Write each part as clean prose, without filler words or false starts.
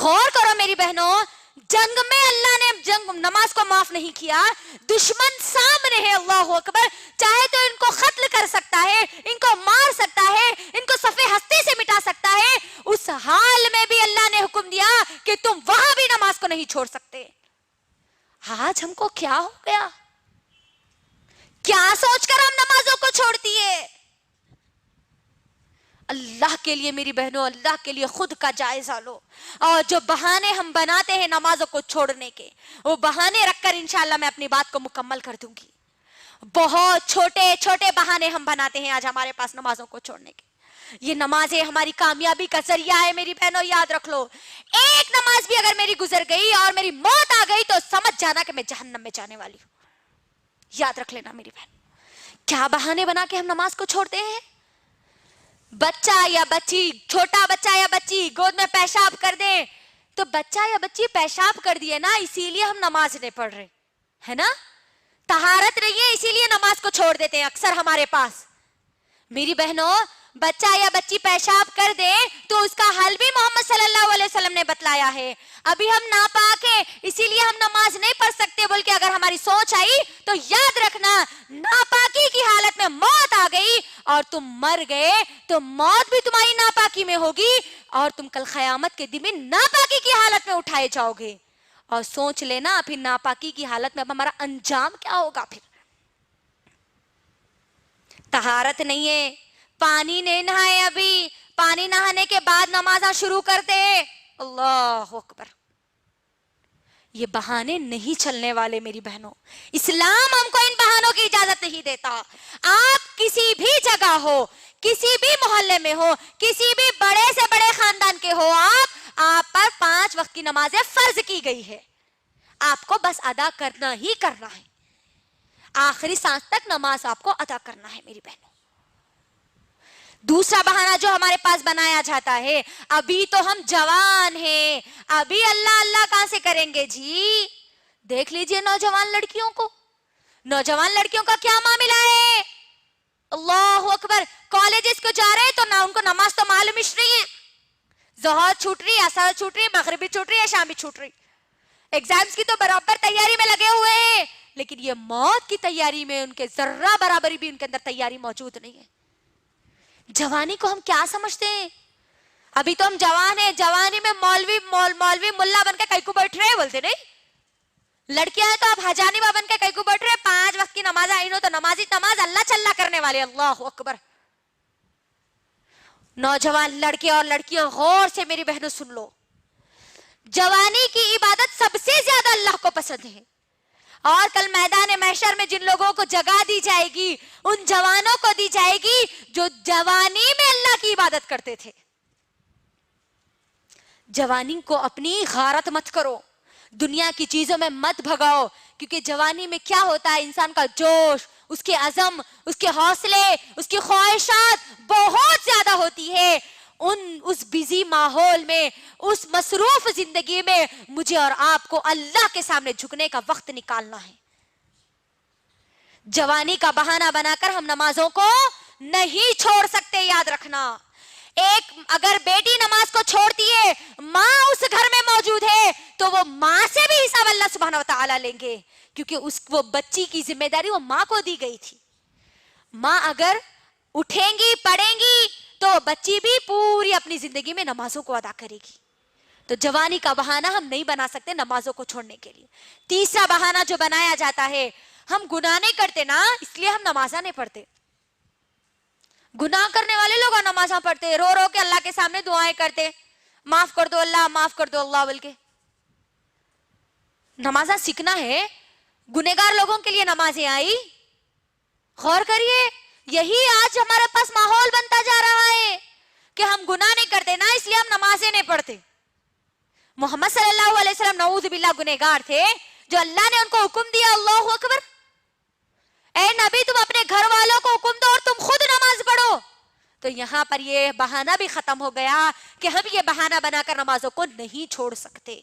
غور کرو میری بہنوں، جنگ میں اللہ نے نماز کو معاف نہیں کیا، دشمن سامنے ہے، اللہ اکبر، چاہے تو ان کو قتل کر سکتا ہے، ان کو مار سکتا ہے، ان کو صفحے ہستی سے مٹا سکتا ہے، اس حال میں بھی اللہ نے حکم دیا کہ تم وہاں بھی نماز کو نہیں چھوڑ سکتے۔ آج ہم کو کیا ہو گیا؟ کیا سوچ کر ہم نمازوں کو چھوڑ دیے؟ اللہ کے لیے میری بہنوں، اللہ کے لیے خود کا جائزہ لو، اور جو بہانے ہم بناتے ہیں نمازوں کو چھوڑنے کے، وہ بہانے رکھ کر انشاءاللہ میں اپنی بات کو مکمل کر دوں گی۔ بہت چھوٹے چھوٹے بہانے ہم بناتے ہیں آج ہمارے پاس نمازوں کو چھوڑنے کے۔ یہ نمازیں ہماری کامیابی کا ذریعہ ہے میری بہنوں، یاد رکھ لو، ایک نماز بھی اگر میری گزر گئی اور میری موت آ گئی تو سمجھ جانا کہ میں جہنم میں جانے والی ہوں۔ یاد رکھ لینا میری بہن، کیا بہانے بنا کے ہم نماز کو چھوڑتے ہیں؟ بچہ یا بچی، چھوٹا بچہ یا بچی گود میں پیشاب کر دے تو بچہ یا بچی پیشاب کر دیے نا، اسی لیے ہم نماز نہیں پڑھ رہے ہے نا، طہارت نہیں ہے اسی لیے نماز کو چھوڑ دیتے ہیں اکثر ہمارے پاس۔ میری بہنوں، بچہ یا بچی پیشاب کر دے تو اس کا حل بھی محمد صلی اللہ علیہ وسلم نے بتلایا ہے۔ ابھی ہم ناپاک ہیں اسی لیے ہم نماز نہیں پڑھ سکتے، بلکہ اگر ہماری سوچ آئی تو یاد رکھنا، ناپاکی کی حالت میں موت آ گئی اور تم مر گئے تو موت بھی تمہاری ناپاکی میں ہوگی، اور تم کل قیامت کے دن میں ناپاکی کی حالت میں اٹھائے جاؤ گے۔ اور سوچ لینا پھر ناپاکی کی حالت میں اب ہمارا انجام کیا ہوگا۔ پھر طہارت نہیں ہے، پانی نہیں نہائے، ابھی پانی نہانے کے بعد نمازاں شروع کرتے، اللہ اکبر۔ یہ بہانے نہیں چلنے والے میری بہنوں، اسلام ہم کو ان بہانوں کی اجازت نہیں دیتا۔ آپ کسی بھی جگہ ہو، کسی بھی محلے میں ہو، کسی بھی بڑے سے بڑے خاندان کے ہو، آپ پر 5 وقت کی نمازیں فرض کی گئی ہے، آپ کو بس ادا کرنا ہی کرنا ہے، آخری سانس تک نماز آپ کو ادا کرنا ہے میری بہنوں۔ دوسرا بہانہ جو ہمارے پاس بنایا جاتا ہے، ابھی تو ہم جوان ہیں، ابھی اللہ اللہ کہاں سے کریں گے جی؟ دیکھ لیجئے نوجوان لڑکیوں کو، نوجوان لڑکیوں کا کیا معاملہ ہے، اللہ اکبر، کالجز کو جا رہے تو نہ ان کو نماز تو معلوم ہی نہیں ہے، ظہر چھوٹ رہی، عصر چھوٹ رہی، مغرب بھی چھوٹ رہی ہے، شام بھی چھوٹ رہی، ایگزامز کی تو برابر تیاری میں لگے ہوئے ہیں، لیکن یہ موت کی تیاری میں ان کے ذرہ برابری بھی ان کے اندر تیاری موجود نہیں ہے۔ جوانی کو ہم کیا سمجھتے ہیں؟ ابھی تو ہم جوان ہیں، جوانی میں مولوی ملا بن کے کئی کو بیٹھ رہے ہیں، بولتے نہیں، لڑکیاں ہیں تو آپ حجانبہ بن کے کئی کو بیٹھ رہے ہیں، 5 وقت کی نماز آئی نو تو نماز اللہ چلہ کرنے والے، اللہ اکبر۔ نوجوان لڑکے اور لڑکیاں غور سے میری بہنوں سن لو، جوانی کی عبادت سب سے زیادہ اللہ کو پسند ہے، اور کل میدان محشر میں جن لوگوں کو جگہ دی جائے گی ان جوانوں کو دی جائے گی جو جوانی میں اللہ کی عبادت کرتے تھے۔ جوانی کو اپنی غارت مت کرو، دنیا کی چیزوں میں مت بھگاؤ، کیونکہ جوانی میں کیا ہوتا ہے، انسان کا جوش، اس کے عزم، اس کے حوصلے، اس کی خواہشات بہت زیادہ ہوتی ہے۔ اس بیزی ماحول میں، اس مصروف زندگی میں مجھے اور آپ کو اللہ کے سامنے جھکنے کا وقت نکالنا ہے۔ جوانی کا بہانہ بنا کر ہم نمازوں کو نہیں چھوڑ سکتے، یاد رکھنا۔ ایک اگر بیٹی نماز کو چھوڑتی ہے، ماں اس گھر میں موجود ہے تو وہ ماں سے بھی حساب اللہ سبحانہ وتعالی لیں گے، کیونکہ وہ بچی کی ذمہ داری وہ ماں کو دی گئی تھی۔ ماں اگر اٹھیں گی، پڑھیں گی تو بچی بھی پوری اپنی زندگی میں نمازوں کو ادا کرے گی۔ تو جوانی کا بہانہ ہم نہیں بنا سکتے نمازوں کو چھوڑنے کے لیے۔ تیسرا بہانہ جو بنایا جاتا ہے، ہم گناہ نہیں کرتے نا اس لیے ہم نمازاں نہیں پڑھتے۔ گناہ کرنے والے لوگ نمازاں پڑھتے، رو رو کے اللہ کے سامنے دعائیں کرتے، معاف کر دو اللہ، معاف کر دو اللہ بول کے۔ نمازاں سیکھنا ہے، گنہگار لوگوں کے لیے نمازیں آئی، غور کریے، یہی آج ہمارے پاس ماحول بنتا جا رہا ہے کہ ہم گناہ نہیں کرتے نا اس لیے ہم نمازیں نہیں پڑھتے۔ محمد صلی اللہ علیہ وسلم نعوذ باللہ گنہگار تھے، جو اللہ نے ان کو حکم دیا، اللہ اکبر، اے نبی تم اپنے گھر والوں کو حکم دو اور تم خود نماز پڑھو، تو یہاں پر یہ بہانہ بھی ختم ہو گیا کہ ہم یہ بہانہ بنا کر نمازوں کو نہیں چھوڑ سکتے۔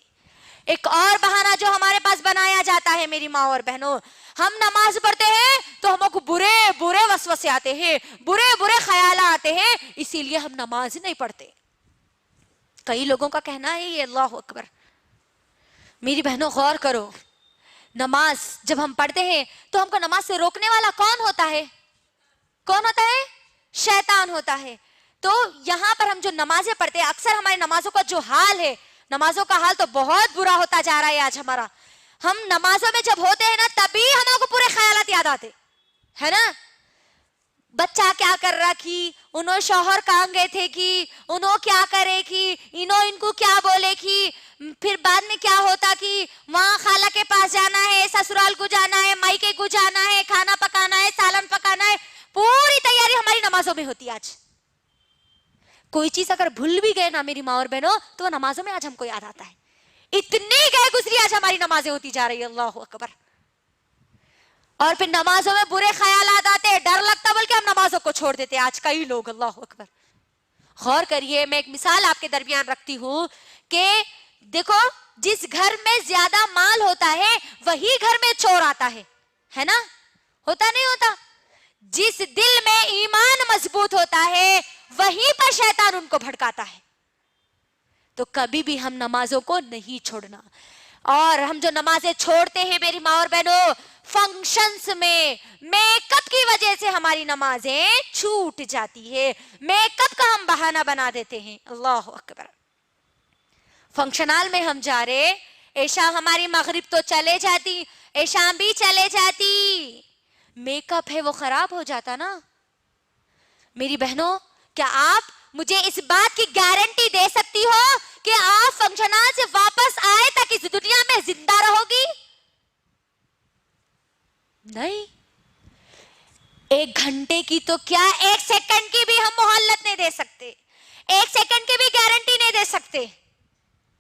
ایک اور بہانہ جو ہمارے پاس بنایا جاتا ہے میری ماں اور بہنوں، ہم نماز پڑھتے ہیں تو ہم کو برے برے وسوسے آتے ہیں، برے برے خیالات آتے ہیں، اسی لیے ہم نماز نہیں پڑھتے۔ کئی لوگوں کا کہنا ہے یہ اللہ اکبر. میری بہنوں غور کرو, نماز جب ہم پڑھتے ہیں تو ہم کو نماز سے روکنے والا کون ہوتا ہے؟ کون ہوتا ہے؟ شیطان ہوتا ہے. تو یہاں پر ہم جو نمازیں پڑھتے ہیں, اکثر ہماری نمازوں کا جو حال ہے, نمازوں کا حال تو بہت برا ہوتا جا رہا ہے آج ہمارا. ہم نمازوں میں جب ہوتے ہیں نا تبھی ہم کو پورے خیالات یاد آتے ہے نا. بچہ کیا کر رہا کی, انہوں شوہر کہاں گئے تھے کی, انہوں کیا کرے کی, انہوں ان کو کیا بولے کی, پھر بعد میں کیا ہوتا کہ وہاں خالہ کے پاس جانا ہے, سسرال کو جانا ہے, مائکے کو جانا ہے, کھانا پکانا ہے, سالن پکانا ہے. پوری تیاری ہماری نمازوں میں ہوتی ہے. آج کوئی چیز اگر بھول بھی گئے نا میری ماں اور بہنوں, تو وہ نمازوں میں آج ہم کو یاد آتا ہے. اتنی گئے گزری آج ہماری نمازیں ہوتی جا رہی ہے. اللہ اکبر. اور پھر نمازوں میں برے خیالات آتے, ڈر لگتا, بلکہ ہم نمازوں کو چھوڑ دیتے آج کئی لوگ. اللہ اکبر. غور کریے, میں ایک مثال آپ کے درمیان رکھتی ہوں کہ دیکھو, جس گھر میں زیادہ مال ہوتا ہے وہی گھر میں چور آتا ہے نا. ہوتا نہیں ہوتا؟ جس دل میں ایمان مضبوط ہوتا ہے وہیں پر شیطان ان کو بھڑکاتا ہے. تو کبھی بھی ہم نمازوں کو نہیں چھوڑنا. اور ہم جو نمازیں چھوڑتے ہیں میری ماں اور بہنوں, فنکشنز میں میک اپ کی وجہ سے ہماری نمازیں چھوٹ جاتی ہے. میک اپ کا ہم بہانہ بنا دیتے ہیں. اللہ اکبر. فنکشن ہال میں ہم جا رہے, عشاء ہماری مغرب تو چلے جاتی, عشاء بھی چلے جاتی, میک اپ ہے وہ خراب ہو جاتا نا. میری بہنوں, کیا آپ مجھے اس بات کی گارنٹی دے سکتی ہو کہ آپ فنکشن ہال سے واپس آئے تک اس دنیا میں زندہ رہو گی؟ نہیں. 1 گھنٹے کی تو کیا, 1 سیکنڈ کی بھی ہم مہلت نہیں دے سکتے, 1 سیکنڈ کی بھی گارنٹی نہیں دے سکتے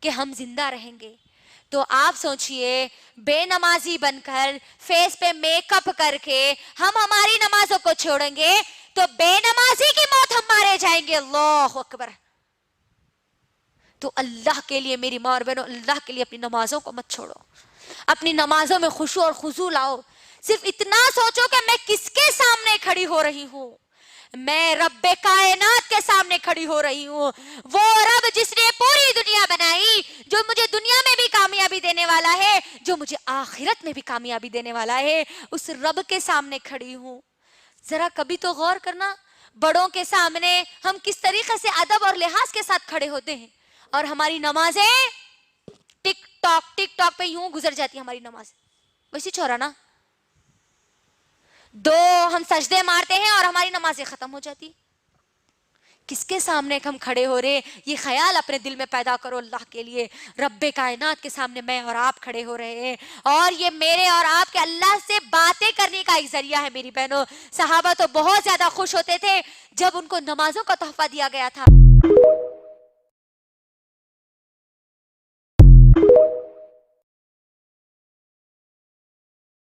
کہ ہم زندہ رہیں گے. تو آپ سوچئے, بے نمازی بن کر, فیس پہ میک اپ کر کے ہم ہماری نمازوں کو چھوڑیں گے تو بے نمازی کی موت ہم مارے جائیں گے. اللہ اکبر. تو اللہ کے لیے میری ماں اور بہنوں, اللہ کے لیے اپنی نمازوں کو مت چھوڑو. اپنی نمازوں میں خشوع اور خضوع لاؤ. صرف اتنا سوچو کہ میں کس کے سامنے کھڑی ہو رہی ہوں. میں رب کائنات کے سامنے کھڑی ہو رہی ہوں. وہ رب جس نے پوری دنیا بنائی, جو مجھے دنیا میں بھی کامیابی دینے والا ہے, جو مجھے آخرت میں بھی کامیابی دینے والا ہے, اس رب کے سامنے کھڑی ہوں. ذرا کبھی تو غور کرنا, بڑوں کے سامنے ہم کس طریقے سے ادب اور لحاظ کے ساتھ کھڑے ہوتے ہیں, اور ہماری نمازیں ٹک ٹاک پہ یوں گزر جاتی ہماری نماز. ویسی چھوڑا نا, 2 ہم سجدے مارتے ہیں اور ہماری نمازیں ختم ہو جاتی. کس کے سامنے ہم کھڑے ہو رہے, یہ خیال اپنے دل میں پیدا کرو. اللہ کے لیے رب کائنات کے سامنے میں اور آپ کھڑے ہو رہے ہیں, اور یہ میرے اور آپ کے اللہ سے باتیں کرنے کا ایک ذریعہ ہے. میری بہنوں, صحابہ تو بہت زیادہ خوش ہوتے تھے جب ان کو نمازوں کا تحفہ دیا گیا تھا.